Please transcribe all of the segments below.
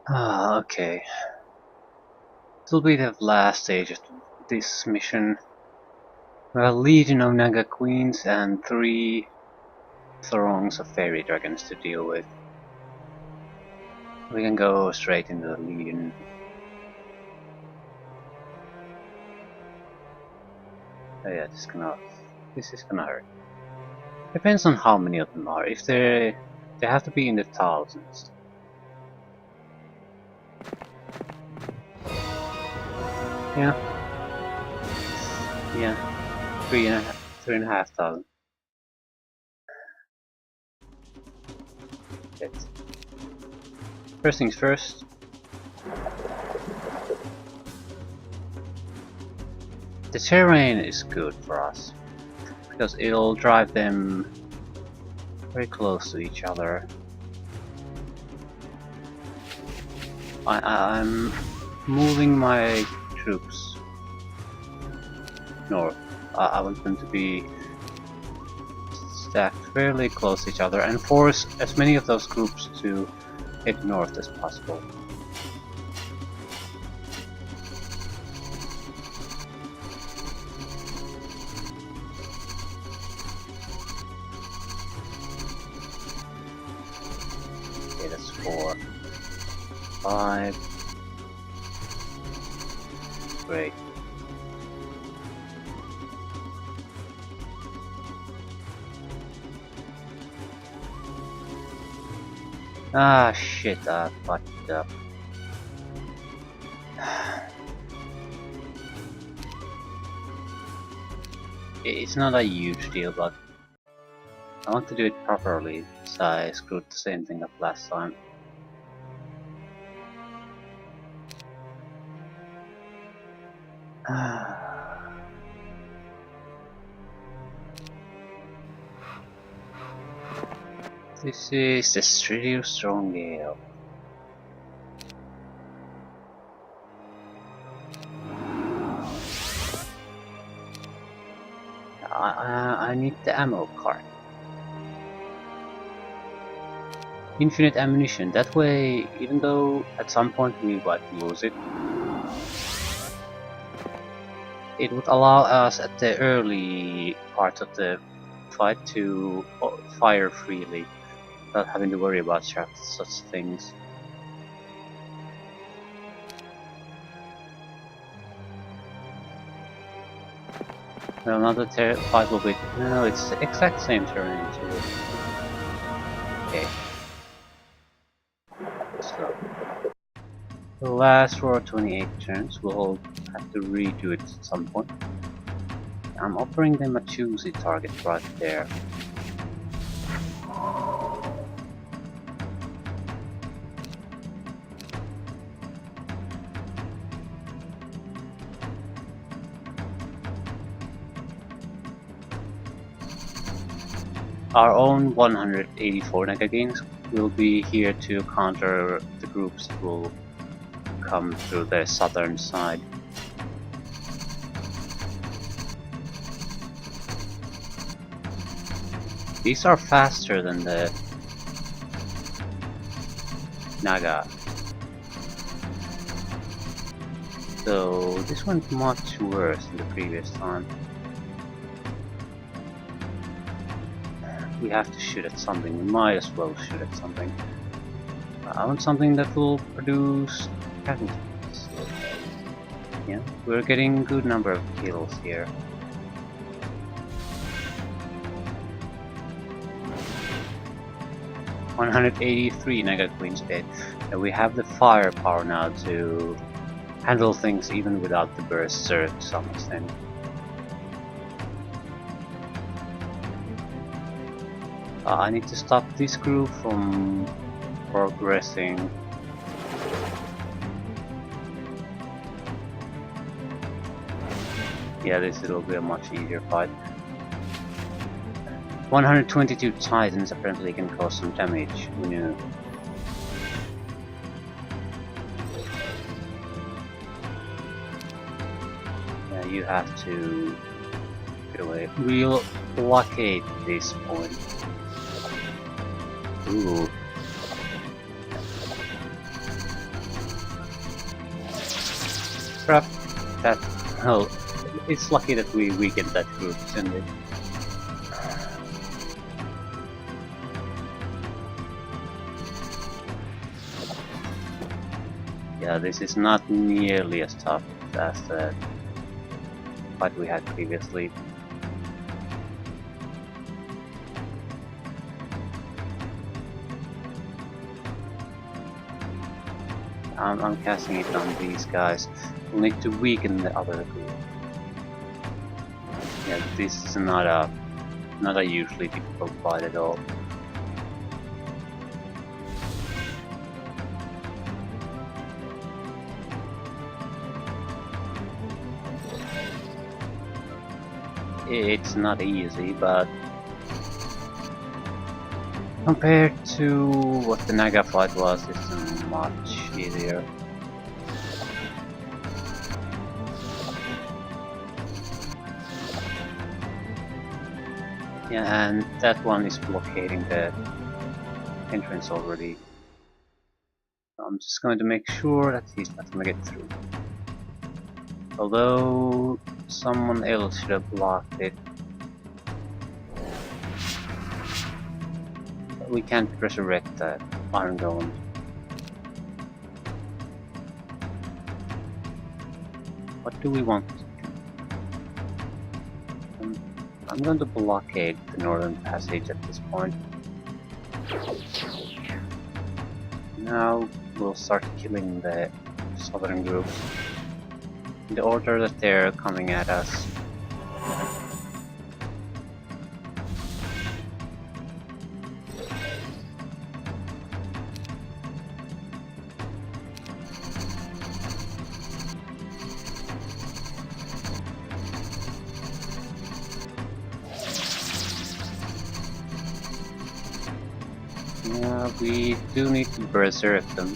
Ah, okay. This will be the last stage of this mission. We have a legion of Naga queens and 3 throngs of fairy dragons to deal with. We can go straight into the legion. Oh yeah, this is gonna hurt. Depends on how many of them are. If they have to be in the thousands. Yeah, yeah, 3,500. Shit. First things first. The terrain is good for us because it'll drive them very close to each other. I'm moving my troops north. I want them to be stacked fairly close to each other and force as many of those groups to head north as possible. Okay, that's 4, 5. Great. Ah, shit, I fucked up. It's not a huge deal, but I want to do it properly, so I screwed the same thing up last time. This is the Stridio Strong Gale. I need the ammo cart. Infinite ammunition. That way, even though at some point we might lose it, it would allow us at the early part of the fight to fire freely, without having to worry about such things. Well, another fight will be... No, it's the exact same terrain too. Okay. Let's go. The last row 28 turns, we'll have to redo it at some point. I'm offering them a choosy target right there. Our own 184 Negagains will be here to counter the groups that will come through the southern side. These are faster than the Naga. So this went much worse than the previous time. We have to shoot at something, we might as well shoot at something. I want something that will produce casualties. Yeah, we're getting a good number of kills here. $183 Naga Queens dead, and we have the firepower now to handle things even without the burster to some extent. I need to stop this group from progressing. Yeah, this will be a much easier fight. 122 Titans apparently can cause some damage. Who knew? Yeah, you have to get away. We'll blockade this point. Ooh. Perhaps that... Oh, it's lucky that we weakened that group, isn't it? Yeah, this is not nearly as tough as the fight we had previously. I'm casting it on these guys. We'll need to weaken the other group. Yeah, this is not a usually difficult fight at all. It's not easy, but compared to what the Naga fight was, it's much easier. Yeah, and that one is blockading the entrance already. I'm just going to make sure that he's not going to get through. Although someone else should have blocked it. We can't resurrect that Iron Golem. What do we want to do? I'm going to blockade the northern passage at this point. Now we'll start killing the southern groups in the order that they're coming at us. Yeah, we do need to berserk them.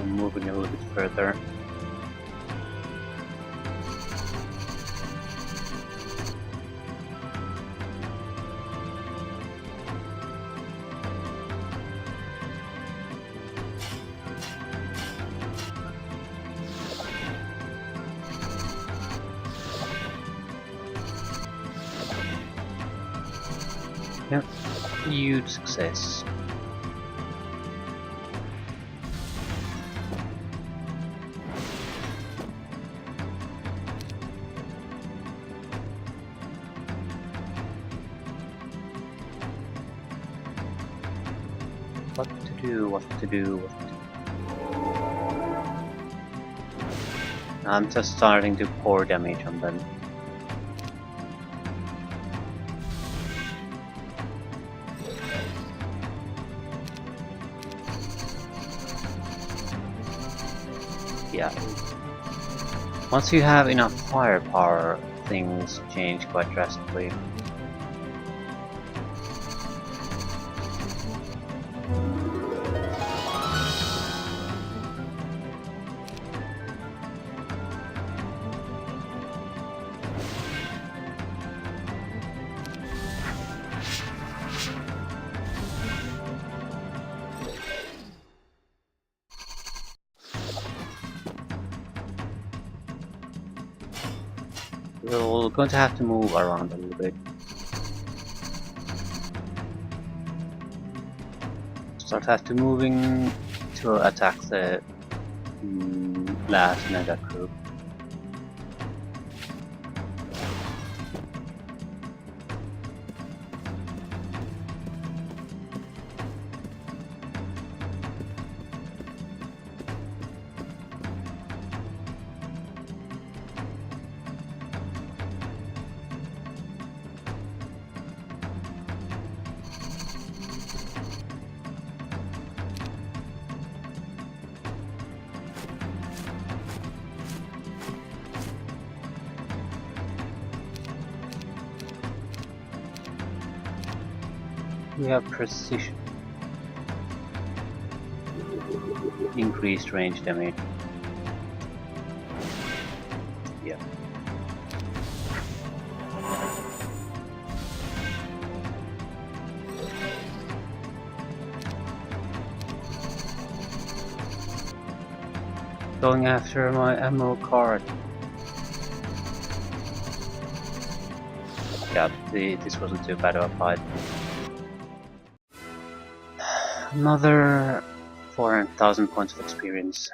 Moving a little bit further. Yep, huge success. What to do, what to do, what to do. I'm just starting to pour damage on them. Yeah. Once you have enough firepower, things change quite drastically. We're going to have to move around a little bit. Start have to moving to attack the last mega group. We have precision. Increased range damage. Yeah. Going after my ammo card. Yeah, this wasn't too bad of a fight. Another 400,000 points of experience.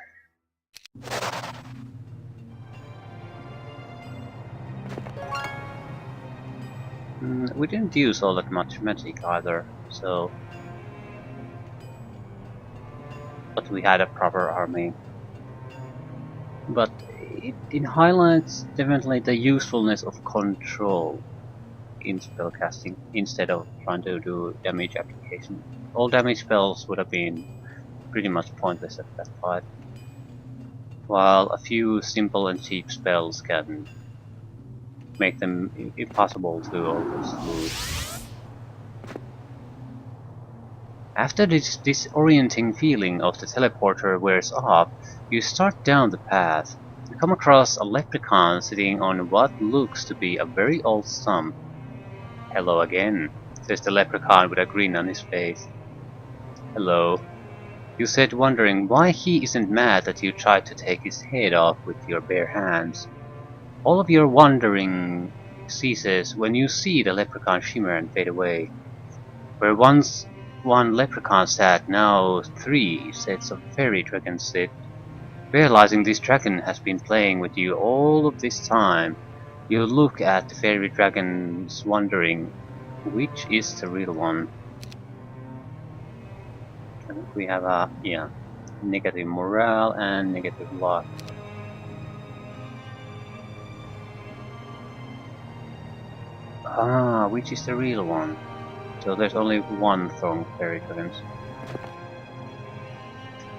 We didn't use all that much magic either, so... But we had a proper army. But it highlights definitely the usefulness of control in spellcasting instead of trying to do damage application. All damage spells would have been pretty much pointless at that fight, while a few simple and cheap spells can make them impossible to always lose. After this disorienting feeling of the teleporter wears off, you start down the path. You come across a leprechaun sitting on what looks to be a very old stump. "Hello again," says the leprechaun with a grin on his face. "Hello," you said, wondering why he isn't mad that you tried to take his head off with your bare hands. All of your wondering ceases when you see the leprechaun shimmer and fade away. Where once one leprechaun sat, now 3 sets of fairy dragons sit. Realizing this dragon has been playing with you all of this time, you look at the fairy dragons wondering, which is the real one? I think we have a, negative morale and negative luck. Ah, which is the real one? So there's only one throng of fairy dragons.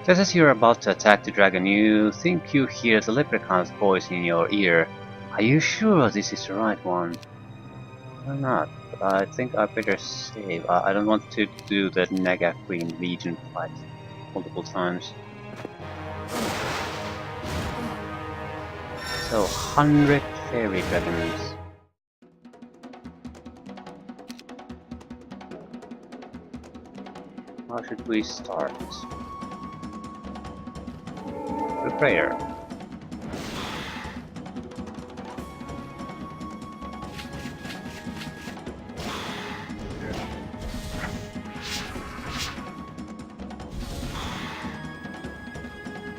Just as you're about to attack the dragon, you think you hear the leprechaun's voice in your ear. Are you sure this is the right one? I'm not, but I think I better save. I don't want to do the Naga Queen Legion fight multiple times. So, 100 fairy dragons. How should we start? The prayer.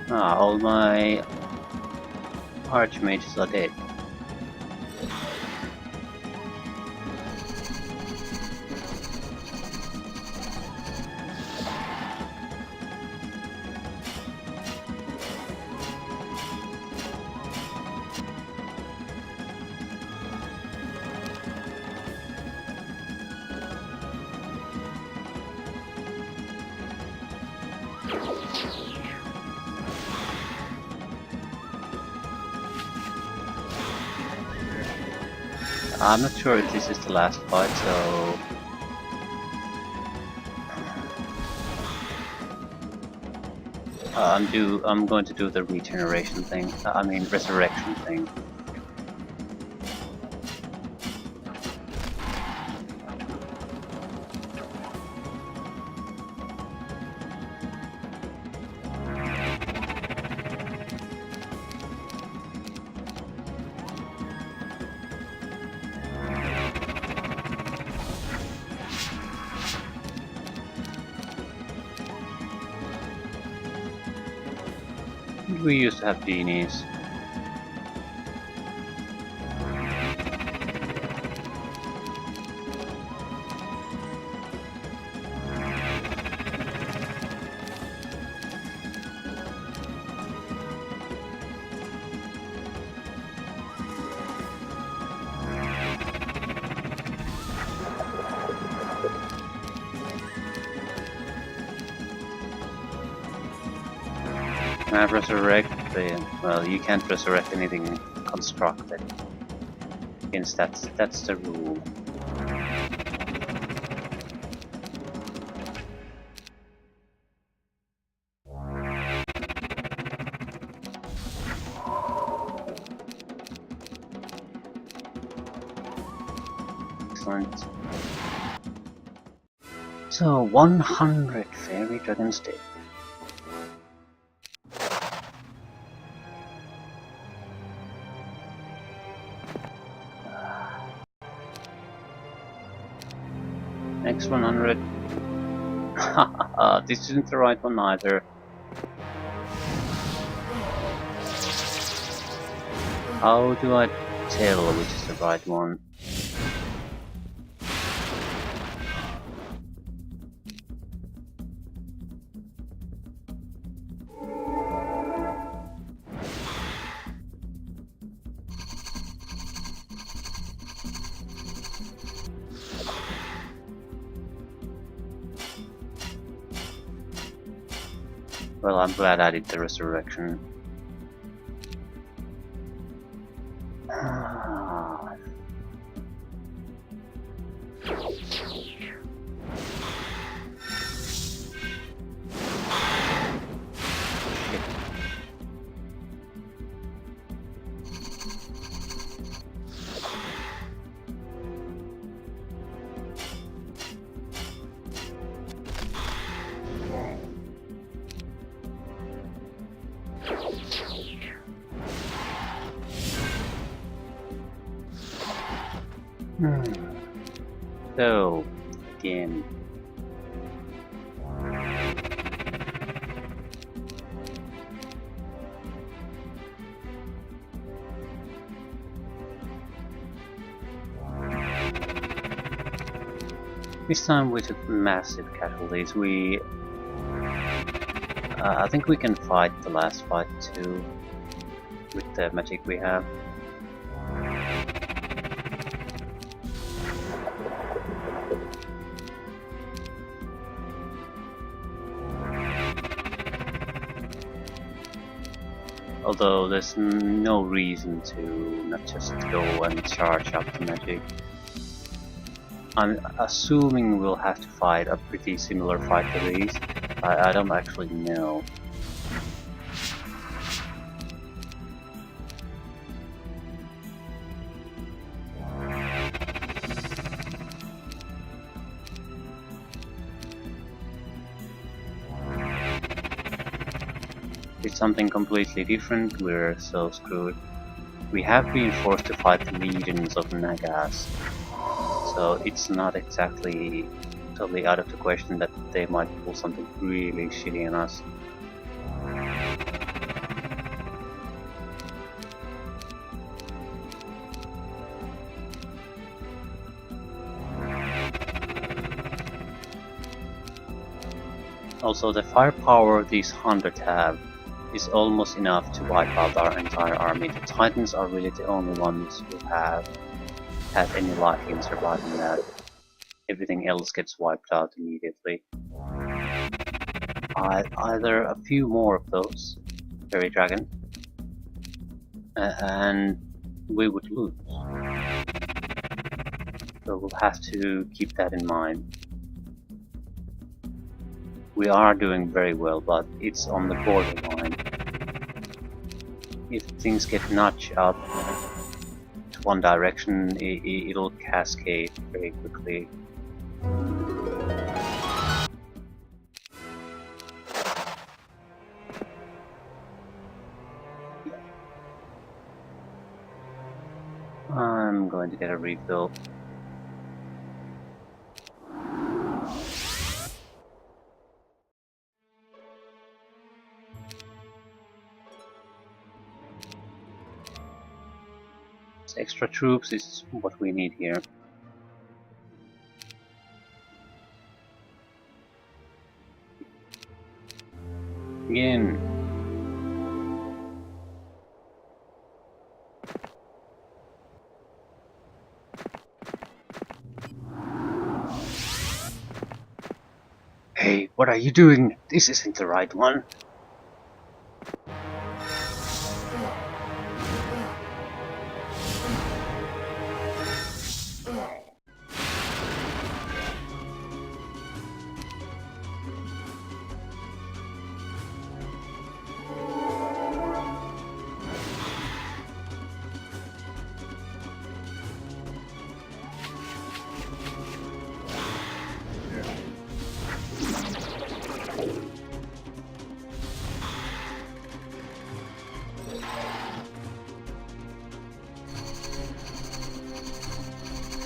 Ah, all my archmages are dead. I'm not sure if this is the last fight, so... I'm going to do the regeneration thing, resurrection thing. We used to have genies. Can I resurrect the... well, you can't resurrect anything constructed. Hence, that's the rule. Excellent. So 100 fairy dragons dead. Next 100. This isn't the right one either. How do I tell which is the right one? Well, I'm glad I did the resurrection. So, again. This time we took massive casualties. I think we can fight the last fight too, with the magic we have. Although there's no reason to not just go and charge up the magic. I'm assuming we'll have to fight a pretty similar fight to these. I don't actually know. It's something completely different, we're so screwed. We have been forced to fight the legions of Nagas, so it's not exactly totally out of the question that they might pull something really shitty on us. Also, the firepower these 100 have is almost enough to wipe out our entire army. The Titans are really the only ones who have had any luck in surviving that. Everything else gets wiped out immediately. Either a few more of those, Fairy Dragon, and we would lose. So we'll have to keep that in mind. We are doing very well, but it's on the borderline. If things get nudged up to one direction, it'll cascade very quickly. I'm going to get a refill. Extra troops is what we need here. Again. Hey, what are you doing? This isn't the right one.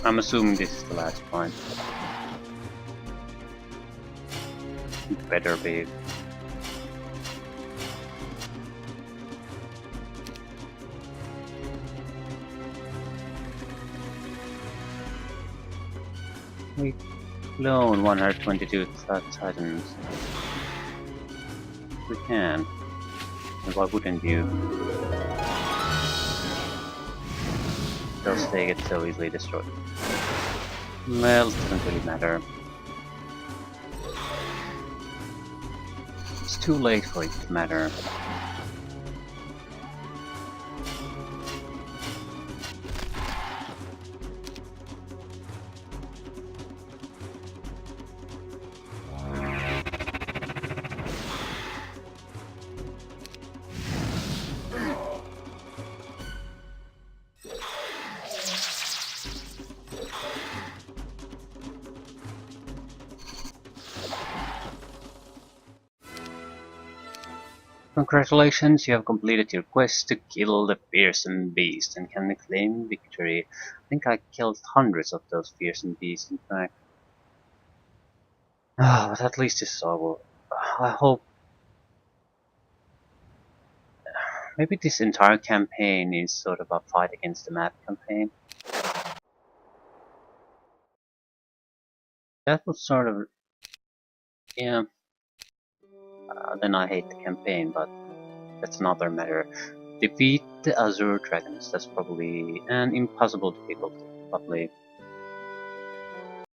I'm assuming this is the last point. It better be. We clone 122 titans. We can. And why wouldn't you? Those they get so easily destroyed. Well, it doesn't really matter. It's too late for it to matter. Congratulations, you have completed your quest to kill the fearsome beast and can claim victory. I think I killed hundreds of those fearsome beasts, in fact. But at least it's over. I hope... Maybe this entire campaign is sort of a fight against the map campaign. That was sort of... Yeah. Then I hate the campaign, but that's another matter. Defeat the Azure Dragons. That's probably an impossible difficulty. Probably.